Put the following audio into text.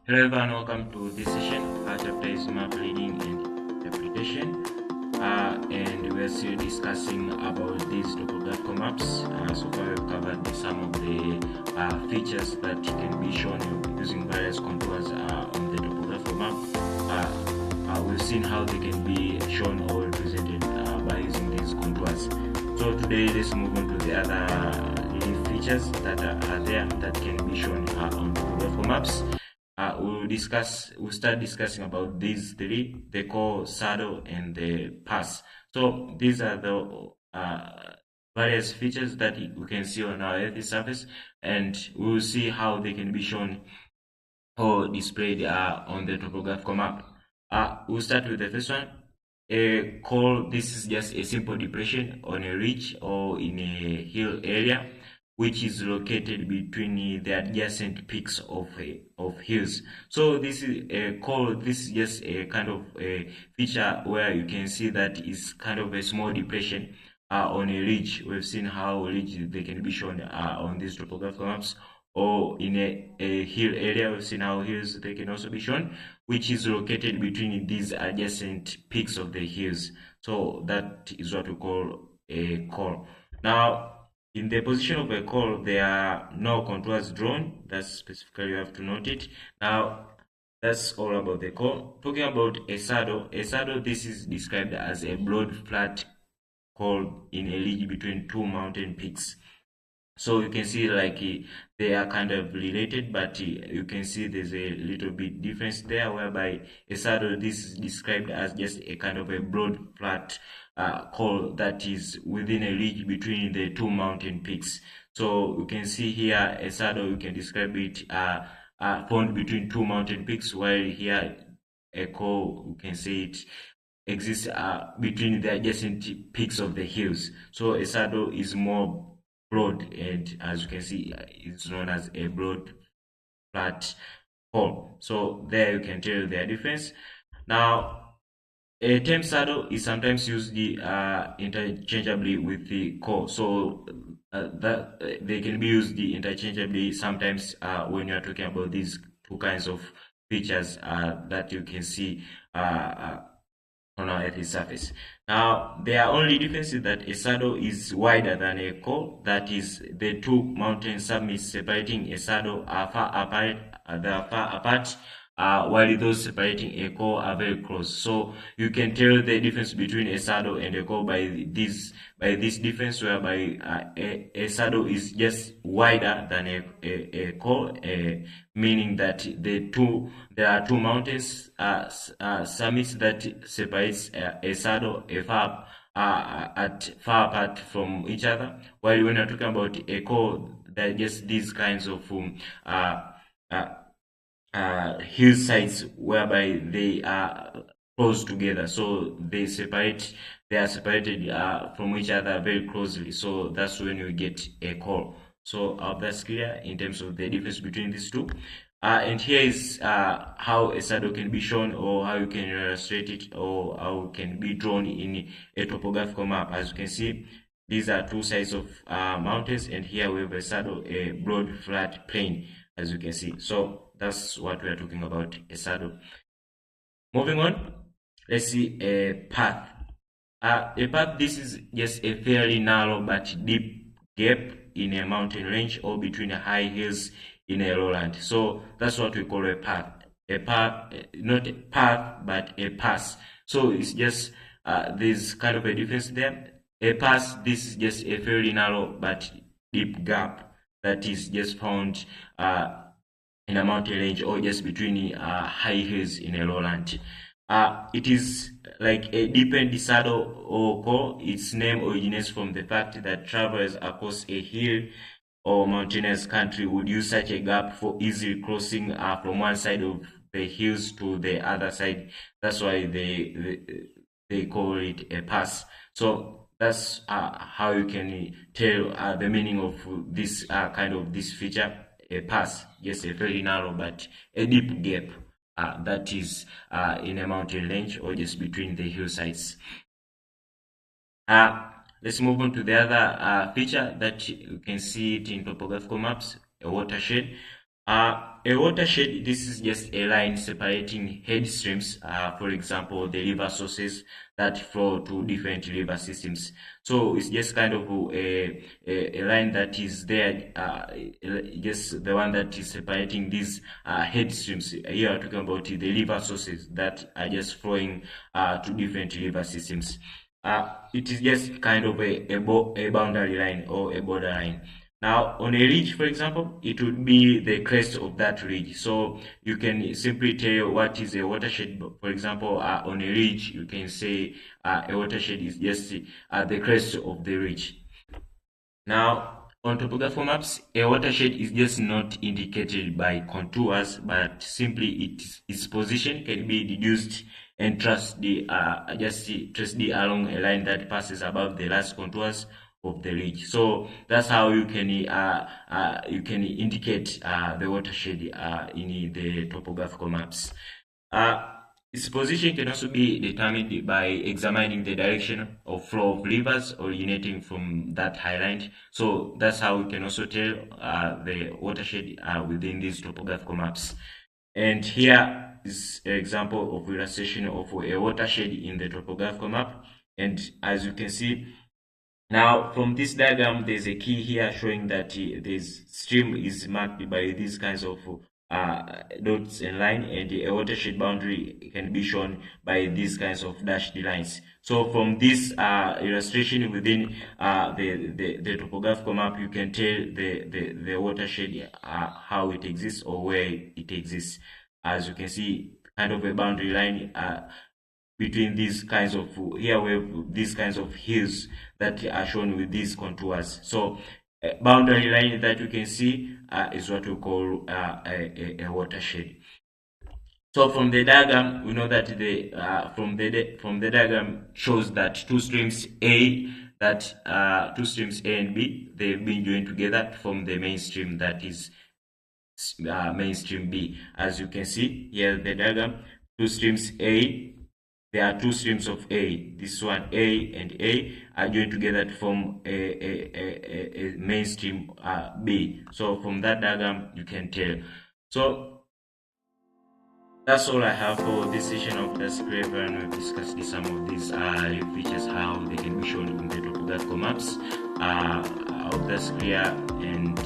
Hello everyone, welcome to this session. Our chapter is map reading and interpretation, and we're still discussing about these topographical maps. So far, we've covered some of the features that can be shown using various contours on the topographical map. We've seen how they can be shown or represented by using these contours. So today, let's move on to the other features that are there that can be shown on topographical maps. We'll start discussing about these three: the core, saddle, and the pass. So these are the various features that we can see on our Earth's surface, and we will see how they can be shown or displayed on the topographical map. We'll start with the first one. A core, this is just a simple depression on a ridge or in a hill area, which is located between the adjacent peaks of hills. So this is a core. This is just a kind of a feature where you can see that is kind of a small depression on a ridge. We've seen how ridge they can be shown on these topographical maps, or in a hill area. We've seen how hills they can also be shown, which is located between these adjacent peaks of the hills. So that is what we call a core. Now, in the position of a core, there are no contours drawn. That's specifically you have to note it. Now, that's all about the core. Talking about a saddle, this is described as a broad flat core in a ridge between two mountain peaks. So you can see like they are kind of related, but you can see there's a little bit difference there, whereby a saddle, this is described as just a kind of a broad flat col that is within a ridge between the two mountain peaks. So you can see here a saddle, you can describe it found between two mountain peaks, while here a col, you can say it exists between the adjacent peaks of the hills. So a saddle is more broad, and as you can see, it's known as a broad flat hole. So there you can tell their difference. Now, a term saddle is sometimes used interchangeably with the core. So that they can be used interchangeably sometimes when you are talking about these two kinds of features that you can see on our Earth's surface. Now, there are only differences that a saddle is wider than a core. That is, the two mountain summits separating a saddle are far apart, while those separating a core are very close. So you can tell the difference between a saddle and a core by this difference, whereby a saddle is just wider than a core, meaning that there are two mountains summits that separates a saddle far apart from each other. While when you're talking about a core, there are just these kinds of hillsides whereby they are close together, so they are separated from each other very closely. So that's when you get a core. So that's clear in terms of the difference between these two. And here is how a saddle can be shown, or how you can illustrate it, or how it can be drawn in a topographical map. As you can see, these are two sides of mountains, and here we have a saddle, a broad flat plain, as you can see. So that's what we are talking about, a saddle. Moving on, let's see a path. A path, this is just a fairly narrow but deep gap in a mountain range, or between high hills in a lowland. So that's what we call a path. A path, not a path, but a pass. So it's just there's kind of a difference there. A pass, this is just a fairly narrow but deep gap that is just found in a mountain range, or just between high hills in a lowland. It is like a deepened saddle or core. Its name originates from the fact that travelers across a hill or mountainous country would use such a gap for easy crossing from one side of the hills to the other side. That's why they call it a pass. So that's how you can tell the meaning of this kind of this feature, a pass. Yes, a very narrow but a deep gap that is in a mountain range, or just between the hillsides. Let's move on to the other feature that you can see it in topographical maps, a watershed. A watershed, this is just a line separating head streams, for example, the river sources that flow to different river systems. So it's just kind of a line that is there, just the one that is separating these head streams. Here we're talking about the river sources that are just flowing to different river systems. It is just kind of a boundary line or a border line. Now, on a ridge, for example, it would be the crest of that ridge. So you can simply tell what is a watershed. For example, on a ridge, you can say a watershed is just the crest of the ridge. Now, on topographical maps, a watershed is just not indicated by contours, but simply its position can be deduced and traced along a line that passes above the last contours of the ridge. So that's how you can indicate the watershed in the topographical maps. Its position can also be determined by examining the direction of flow of rivers originating from that highland. So that's how we can also tell the watershed within these topographical maps. And here is an example of illustration of a watershed in the topographical map. And as you can see, now from this diagram, there's a key here showing that this stream is marked by these kinds of dots and line, and a watershed boundary can be shown by these kinds of dashed lines. So from this illustration within the topographical map, you can tell the watershed how it exists or where it exists. As you can see, kind of a boundary line between these kinds of, here we have these kinds of hills that are shown with these contours. So boundary line that you can see is what we call a watershed. So from the diagram, we know that from the diagram shows that two streams A and B, they've been joined together to form the mainstream that is mainstream B. As you can see here, the diagram, two streams A. There are two streams of A. This one, A and A, are joined together to form a mainstream B. So from that diagram, you can tell. So that's all I have for this session of the script, and we've discussed some of these features, how they can be shown in the topographical maps. I hope that's clear, and